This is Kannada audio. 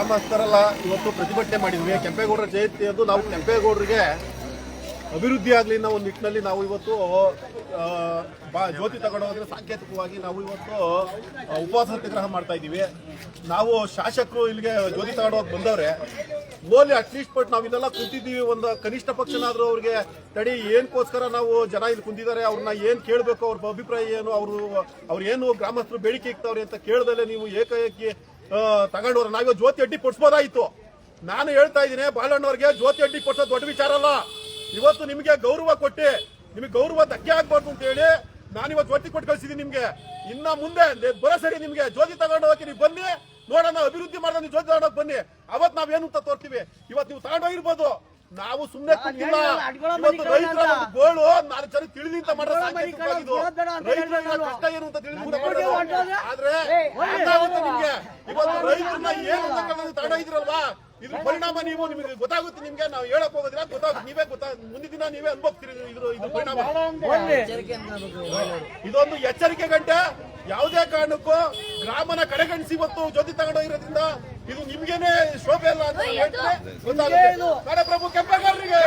ಗ್ರಾಮಸ್ಥರೆಲ್ಲ ಇವತ್ತು ಪ್ರತಿಭಟನೆ ಮಾಡಿದ್ವಿ. ಕೆಂಪೇಗೌಡರ ಜಯಂತಿಯಂದು ನಾವು ಕೆಂಪೇಗೌಡರಿಗೆ ಅಭಿವೃದ್ಧಿ ಆಗಲಿ ಅನ್ನೋ ಒಂದು ನಿಟ್ಟಿನಲ್ಲಿ ನಾವು ಇವತ್ತು ಜ್ಯೋತಿ ತಗೊಂಡೋದ್ರೆ ಸಾಂಕೇತಿಕವಾಗಿ ನಾವು ಇವತ್ತು ಉಪವಾಸ ಸತ್ಯಾಗ್ರಹ ಮಾಡ್ತಾ ಇದ್ದೀವಿ. ನಾವು ಶಾಸಕರು ಇಲ್ಲಿಗೆ ಜ್ಯೋತಿ ತಗೊಂಡೋಗಿ ಬಂದವ್ರೆ, ಓಲಿ ಅಟ್ಲೀಸ್ಟ್ ಬಟ್ ನಾವು ಇಲ್ಲೆಲ್ಲ ಕುಂತಿದ್ದೀವಿ, ಒಂದು ಕನಿಷ್ಠ ಪಕ್ಷನಾದ್ರೂ ಅವ್ರಿಗೆ ತಡಿ ಏನಕ್ಕೋಸ್ಕರ ನಾವು ಜನ ಇಲ್ಲಿ ಕುಂತಿದ್ದಾರೆ, ಅವ್ರನ್ನ ಏನ್ ಕೇಳಬೇಕು, ಅವ್ರ ಅಭಿಪ್ರಾಯ ಏನು, ಅವ್ರು ಏನು ಗ್ರಾಮಸ್ಥರು ಬೇಡಿಕೆ ಇಕ್ತವ್ರೆ ಅಂತ ಕೇಳ್ದಲ್ಲೇ ನೀವು ಏಕಾಏಕಿ ತಗೊಂಡವ್ರೆ. ನಾವಿವ ಜ್ಯೋತಿ ಅಡ್ಡಿ ಕೊಡ್ಸ್ಬೋದಾಯ್ತು. ನಾನು ಹೇಳ್ತಾ ಇದ್ದೀನಿ, ಬಾಳಣ್ಣವ್ರಿಗೆ ಜ್ಯೋತಿ ಅಡ್ಡಿ ಕೊಡ್ಸೋದು ದೊಡ್ಡ ವಿಚಾರ ಅಲ್ಲ. ಇವತ್ತು ನಿಮಗೆ ಗೌರವ ಕೊಟ್ಟು ನಿಮಗೆ ಗೌರವ ಧಕ್ಕೆ ಆಗ್ಬಾರ್ದು ಅಂತ ಹೇಳಿ ನಾನಿವತ್ತು ಜ್ಯೋತಿ ಕೊಟ್ಟು ಕಳಿಸಿದೀನಿ. ನಿಮ್ಗೆ ಇನ್ನ ಮುಂದೆ ಬರೋ ಸರಿ ನಿಮ್ಗೆ ಜ್ಯೋತಿ ತಗೊಂಡು ಹೋಗಿ ನೀವು ಬನ್ನಿ ನೋಡೋಣ, ಅಭಿವೃದ್ಧಿ ಮಾಡೋಣ, ನೀವು ಜ್ಯೋತಿ ತಗೊಂಡೋಗಿ ಬನ್ನಿ, ಅವತ್ ನಾವೇನು ಅಂತ ತೋರ್ತೀವಿ. ಇವತ್ತು ನೀವು ತಗೊಂಡೋಗಿರ್ಬೋದು, ನಾವು ಸುಮ್ಮನೆ ಕೂತಿಲ್ಲ. ಇವತ್ತು ರೈತರ ಗೋಳು 4 ಜನ ತಿಳಿದಿ ಅಂತ ಮಾಡೋ ಸಾಂಕೇತಿಕವಾಗಿದ್ದು, ರೈತರ ಕಷ್ಟ ಏನು ಅಂತ ತಿಳಿದು ಆದ್ರೆ ನಿಮ್ಗೆ ಇವತ್ತು ರೈತರನ್ನ ಏನು ಅಂತ ತಗೊಂಡೋಗಿದ್ರಲ್ವಾ, ಇದ್ರ ಪರಿಣಾಮ ನಿಮಗೆ ಗೊತ್ತಾಗುತ್ತೆ. ನಿಮ್ಗೆ ನಾವು ಹೇಳಕ್ ಹೋಗೋದಿಲ್ಲ, ಗೊತ್ತಾಗುತ್ತೆ, ನೀವೇ ಮುಂದಿನ ದಿನ ನೀವೇ ಅನುಭವಿಸ್ತೀರಿ ಇದ್ರ ಪರಿಣಾಮ. ಇದೊಂದು ಎಚ್ಚರಿಕೆ ಗಂಟೆ. ಯಾವುದೇ ಕಾರಣಕ್ಕೂ ಗ್ರಾಮನ ಕಡೆಗಣಿಸಿ ಇವತ್ತು ಜ್ಯೋತಿ ತಗೊಂಡೋಗಿರೋದ್ರಿಂದ ಇದು ನಿಮ್ಗೇನೆ ಶೋಭೆ ಅಲ್ಲ ಅಂತ ಗೊತ್ತಾಗುತ್ತೆ. ಪ್ರಭು ಕೆಂಪೇಗೌಡರಿಗೆ